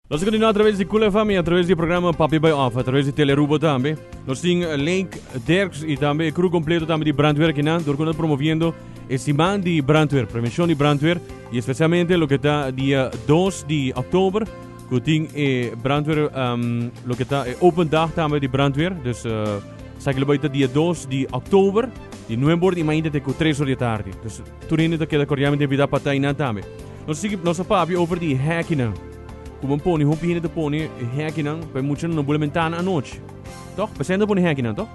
Nós continuamos através de Cool FM, através do programa Papi by Off, através de Telerubo também. Nós temos Link, Derks e também crew completo também de brandweer aqui, nós estamos promovendo esse man de brandweer, prevenção de brandweer, e especialmente o que está dia 2 de outubro, que tem brandweer, o que está open dag também de brandweer, dus sabe que dia 2 de outubro, de novembro e ainda tem 3 horas da tarde. Dus toen ainda que corriamo de vida para estar também. Nós seguimos nosso papi over de hacking. Como pony, hoe begin je te pony hacking? Bij moeten een boel mentana aan noite. Toch? We zijn er pony hacking, toch?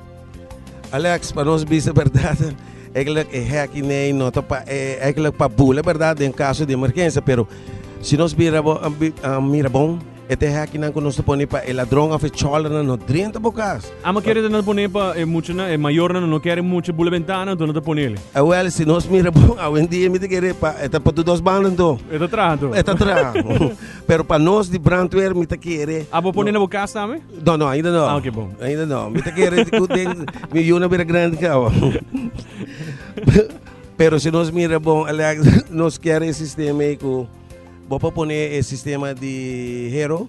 Alex, para nós bisa verdade, eigenlijk hacking nee, nota pa eigenlijk pa bula verdade em caso de emergência, pero se nós mira bom, este hacking não nós pone pa el ladrão of chola no 30 bocas. Ama querer não pone pa muito na maior não quer muito boel mentana, então não te pone ele. Well, se nós mira bom, hoje em dia me te querer pa eta pa dos bandas do. Eta trato. Eta tra. Pero para nós de brandweer me te querer. Abo pone na boca também? Não, ainda não. Ah, okay, bom. Ainda não. Me te querer me yuna bira grande cao. Pero se nós mira bom, Alex, nós quer esse sistema aí com vou pôr esse sistema de hero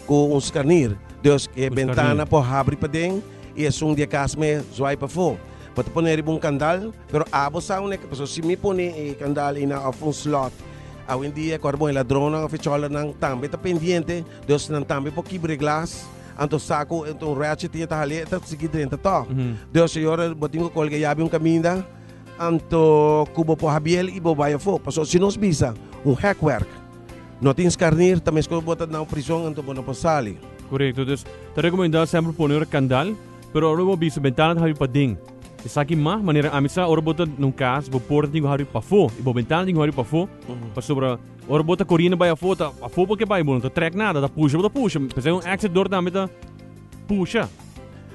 com um scanner. Deus que ventana por abrir para dentro e é um dia que me zoai para fora. Pode pôr um candal, pero abo sabe né que se me põe candal na um slot. Hoje em dia corbo ladrona of chola nang também tá pendiente. Deus não também por quebrar glass. Anto saco então ratchet e tá ali tá seguir dentro tá. Deus senhora botinho colga yabi caminho. Anto kubo po habiel ibo bayo fo. Paso se nós bisa hackwork. Não tem escarnir, também escolhe botar na prisão anto bono pasali. Correto, dus te recomendado sempre poner candal, pero ora vou bisa ventana de para dentro. Isso aqui mais maneira a missa ora bota num caso, vou porta tinha hari para fo, e vou ventana tinha hari para fo. Para sobre ora bota corrina vai a fo, a fo porque vai bom, não track nada, da puxa. Fazer exit door também tá puxa.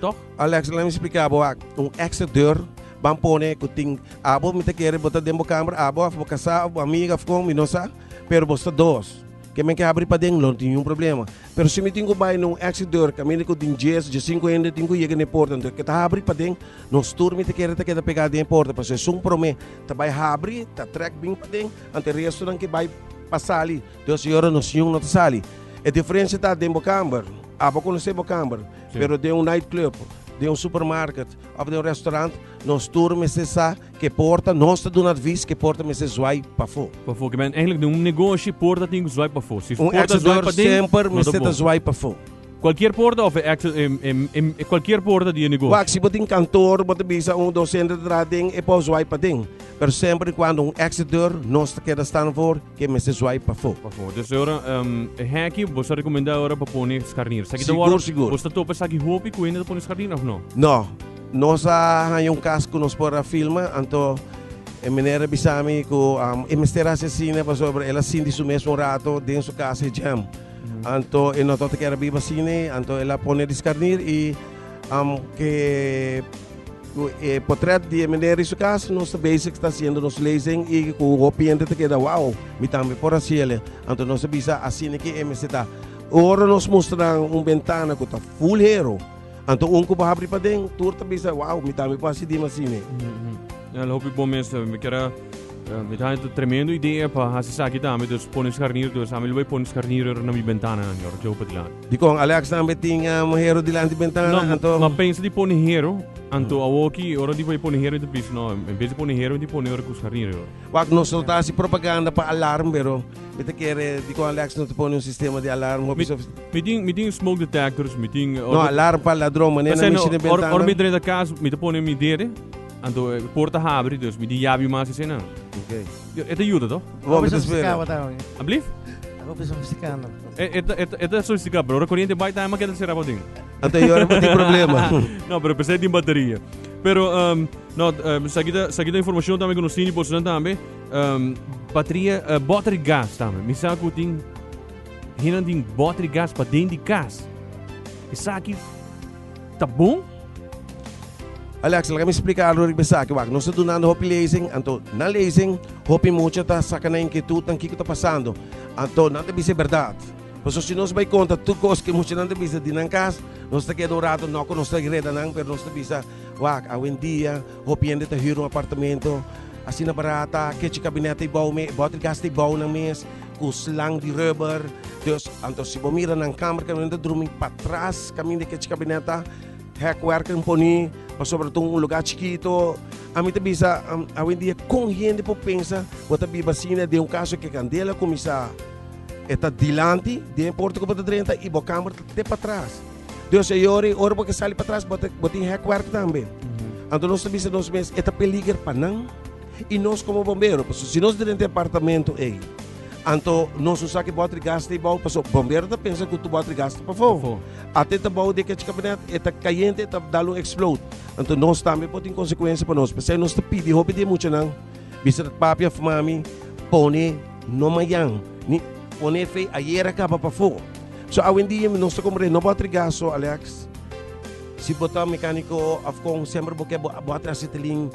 Toch? Alex, let me explicar boa, exit door bang pone que tem abo me te quer botar dentro da câmera, abo vou casar, amiga ficou minosa, pero bosta dois. Que me quer abrir para dentro, não tem nenhum problema. Pero se me tenho vai num exit door, caminho com tem 10, de 5 ainda tenho que ir na porta, então que tá abrir para dentro, nós turma te quer pegar dentro da porta, porque se um promete, tá vai abrir, tá track bem para dentro, ante resto não que vai passar ali. Então senhora não se não tá ali. A diferença tá dentro da câmera, abo conhecer a câmera, pero de um nightclub. De um supermarket of de um restaurante, nós turma se sa que porta, nós te doen advies que porta me se zwaai para fora. Para fora, que ben eigenlijk um negócio porta tem que zwaai para fora. Se porta zwaai para dentro, sempre me se te zwaai para fora. Qualquer porta of qualquer porta de negócio. Wak, se você tem cantor, você bisa docente de rading, e pode zwaai para dentro. Pero sempre quando exit door, nós te queda estar for que me se zwaai para fora. Para fora. Dus agora, hack, você recomenda agora para pôr escarnir. Seguro. Você topa sabe hopi que ainda pôr escarnir ou não? Não. Nós há um caso que nós para filma, então a maneira bisami ko mistera se cine pa sobre ela sindi su mesmo rato dentro su casa jam. Anto e noto que era viva cine, anto ela pone discarnir e que portrait de maneira su casa nos basic está sendo nos lezen e com o opiente te queda wow, mi tambe por assim ele. Anto nos bisa assim que está. Ora nos mostram ventana que tá full hero. Anto ko ba abrir para dentro, turta bisa wow, mi tambe pa si di masine. Ja, hoop ik bom mensen. Ik heb met een tremendo idee para hacer aqui também, dus pôr escarnir, dus amigo vai pôr escarnir na minha ventana, senhor, que eu pedi lá. Di kong Alex também tinha hero de lá de ventana, não, anto. Mas pensa de pôr hero, anto a aqui, ora de vai pôr hero de piso, não, em vez de pôr hero, de pôr hero com escarnir. Wag no soltasi propaganda para alarme, pero me quer di kong Alex não te põe sistema de alarme. Me tem smoke detectors, me tem. No alarme para ladrão, mas nem na mexer de ventana. Ora me dentro da casa, me te põe me dere. Anto porta abre, dus me die jabi mas is não. Okay. Het ajuda toch? Vamos esperar. Alblief? Ako pa sofisticado. É sofisticado, bro. A corrente vai estar, mas que será para dentro. Anterior não tem problema. Não, pero precisa de bateria. Pero seguida informação também que nós temos possivelmente também bateria battery gas também. Me sabe que tem hinan tem battery gas para dentro de casa. Isso aqui tá bom? Alex, let me explicar o que pensar que nós estamos dando hopi lezing, anto na lezing, hopi mucha ta saca na inquietud ang kiko ta passando, anto não te bise verdade. Mas se nós vai conta tu cos que mucha não te bise dinang kas, nós te quedo rato não con nós te greda nang, pero nós te bisa, wak, awin dia, hopi ende te hiro apartamento, assim na barata, que gabinete bau me, bottle gas te bau ng mes, kuslang di rubber, Deus, anto se mira na câmara que ainda dormir para trás, caminho que cabineta, recuerca poni, para sobretudo um lugar chiquito. A mim também a hoje em dia com gente por pensa, bota bibacina de caso que candela começar está dilante, de importa que bota 30 e boa câmara até para trás. Deus é hora porque sai para trás, bota em recuerca também. Então nós também nós mesmos é peligro para não e nós como bombeiro, se nós dentro de apartamento então nós usamos que bota gasto e bom, o bombeiro tá pensa que tu bota gasto para fogo. Até tá bom de que o cabinet está caliente, tá dando explode. Então nós também pode ter consequência para nós. Porque nós te pedi, hobby de muito não. Bisa papi of mami, pone no mayang, ni pone fei ayer acaba para fogo. So hoje em dia nós te compre não bota gasto, Alex. Se botar mecânico, afcom sempre porque bota acetylene,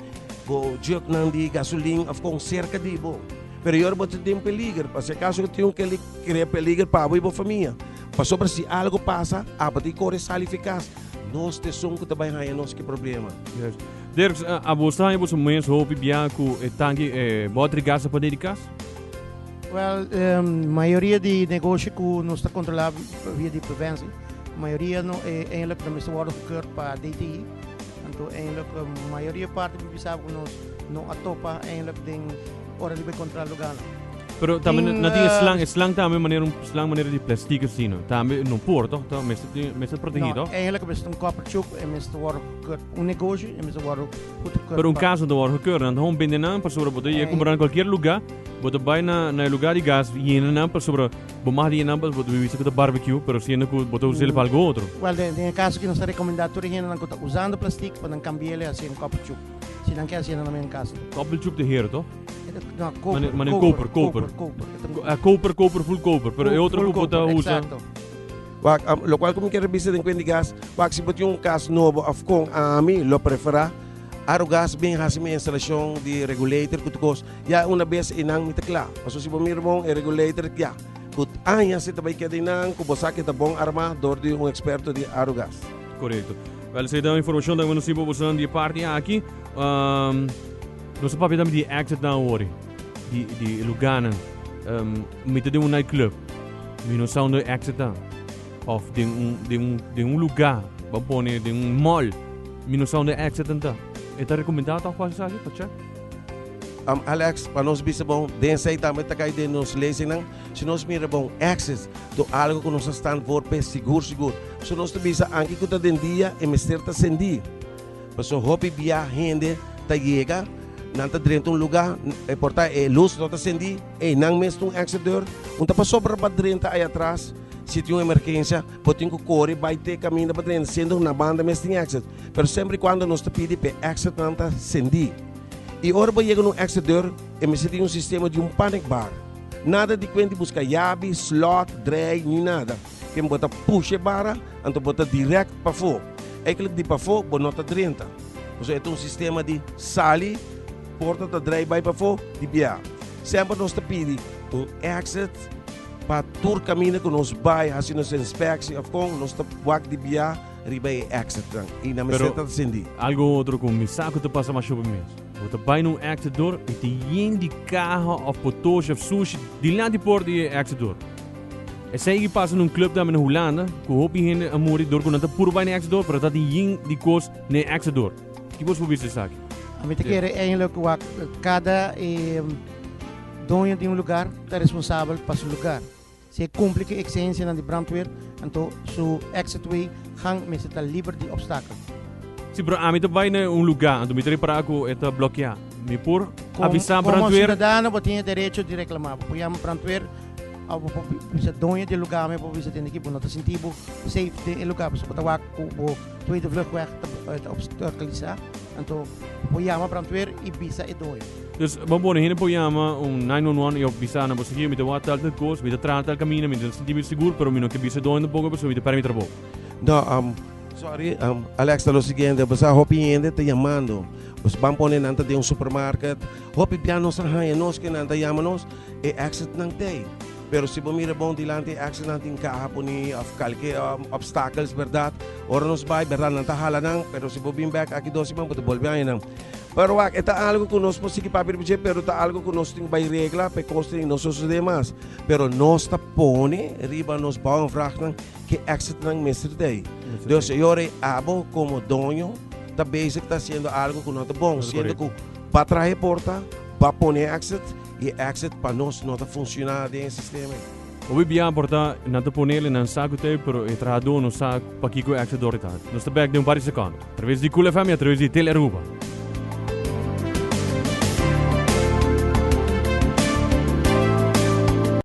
bo juk nang di gasolina, afcom cerca de bo. Pero eu boto tem peligro, para se caso que tenho que criar peligro para a família. Para sobre se algo passa, a partir corre sal eficaz. Nós te som que também há nós que problema. Yes. Dirks, a você aí você mês hope biaco e tangue bota gás para dedicar? Well, maioria de negócio que não está controlado via de prevenção. Maioria não é eigenlijk de meeste worden gekeurd para DTI. Então, eigenlijk a maioria parte do sabe que nós não atopa eigenlijk den ora de controlar lugar. Pero também não tinha slang também maneira de plástico assim, não? Também não porto, então mesmo protegido. Não, eigenlijk is het een koppertjoek en meestal wordt een negócio en meestal wordt goed gekeurd. Pero caso de worden gekeurd, dan binnen na pessoa botar ia comprar em qualquer lugar, botar vai na lugar de gás e na pessoa bomar de na botar vivir com barbecue, pero se não botar usar para algo outro. Well, de caso que não está recomendado tu gente não está usando plástico para não cambiar assim um koppertjoek. Se não quer assim na minha casa. Koppertjoek de heer, toch? No, koper. Koper, full koper. Pero é outro que botar usa. Lo qual como quer dizer em quando gas, se botar gas novo, afcom a mim lo prefera. Aro gas bem assim minha instalação de regulator que tu cos. Já uma vez inang mita claro. Paso se bomir bom é regulator já. Kut anya se também que inang ku bosa que tá bom armador de experto de aro gas. Correto. Well, se dá informação da município usando de parte aqui. Nós sabemos também de exit na hora, de lugares, met de nightclub, nós não de exit dan, of de lugar, vamos de mall, nós não de exit dan. É recomendado toch quase sabe, tá? Alex, para nós bisa bom, densai também tá cai de nos lezen nang, se nós mira bom access do algo que nós están por pe seguro. Se nós te bisa anki que tá den dia e mister tá sendi. Paso hopi via gente tá chega nanta dentro lugar e porta luz não está acendi e não mesmo exit door unta pa sobra para dentro aí atrás se tem uma emergência pode que correr vai ter caminho para dentro sendo na banda mesmo exit pero sempre quando nós te pede pe exit não está acendi e ora vai chegar no exit door e me se tem um sistema de panic bar nada de quando busca chave slot drag nem nada quem bota push bara então bota direto para fora é que de para fora bota nota dentro então é um sistema de sali porta da drive-by para fora, de biar. Sempre nós te pedimos exit para todo caminho que nós vai, assim nós inspecção, nós te buat de biar, riba exit. E na mesa está acendi. Algo outro com me saco te passa mais sobre mim. Você vai no exit door e te yin de carro of potoos of sushi, de lá de porta de exit door. E sei que passa num club da na Holanda, que hopi hen a morrer door, quando tá puro vai no exit door, para tá de yin de cos no exit door. Que você pode dizer aqui? A gente quer eigenlijk cada dono de lugar está responsável para seu lugar. Se cumpre a exigência de brandweer, então seu exitway gang met z'n liever die obstakel. Sim, pero a mim também é lugar, então me terei para que está bloqueado. Me por avisar brandweer. Como cidadão, você tem direito de reclamar. Porque a brandweer, você dono de lugar, você tem que não sentir safe de lugar, você pode dar o tweede vluchtweg te obstaculizar. Então, pojama brandweer e bisa e dooi. Dus we worden hier in pojama 911 e op bisa na você aqui, met de wat tal coisa, met de trata al caminho, met de sentir seguro, pero me não que bisa dooi no pouco, pessoa, met de permitir bom. Não, sorry, Alex, tá lo seguinte, você hopi ainda te chamando. Você vai pôr nanta de supermarket, hopi piano sa haya nos que nanta chama-nos e exit nang day. Pero se você mira bom dilante exit nang carro poni of qualquer obstacles, verdade? Ora nos vai, verdade, nanta hala nang, pero se você back aqui doce man, pode volver aí nang. Pero é algo que nós podemos papel porque pero tá algo que nós temos by regla para construir nossos demais. Pero nós está pone riba nos bom vragen que exit nang mestre day. Dus eu abo como dono tá basic tá sendo algo que não tá bom, sendo que para trazer porta, para pôr exit e exit para nós não tá funcionar dentro do sistema. O bem porta não tá pôr ele não sabe que pero o trajador não sabe para que o exit doritar. Nós tá back de par de segundos. Através de Cool FM, através de Teleruba.